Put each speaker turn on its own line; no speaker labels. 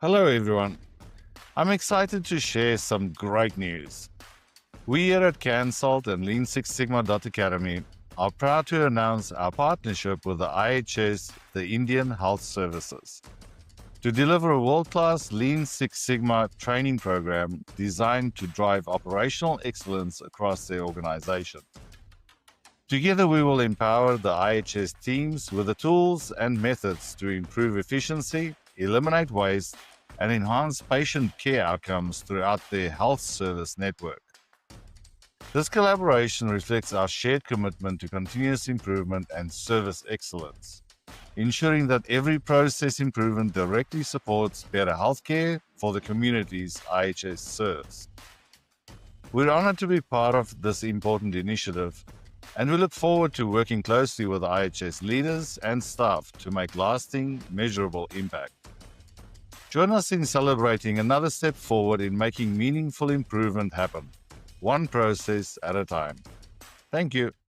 Hello, everyone. I'm excited to share some great news. We here at Cannsult and Lean Six Sigma Academy are proud to announce our partnership with the IHS, the Indian Health Services, to deliver a world-class Lean Six Sigma training program designed to drive operational excellence across their organization. Together, we will empower the IHS teams with the tools and methods to improve efficiency, eliminate waste, and enhance patient care outcomes throughout their health service network. This collaboration reflects our shared commitment to continuous improvement and service excellence, ensuring that every process improvement directly supports better healthcare for the communities IHS serves. We're honored to be part of this important initiative, and we look forward to working closely with IHS leaders and staff to make lasting, measurable impact. Join us in celebrating another step forward in making meaningful improvement happen, one process at a time. Thank you.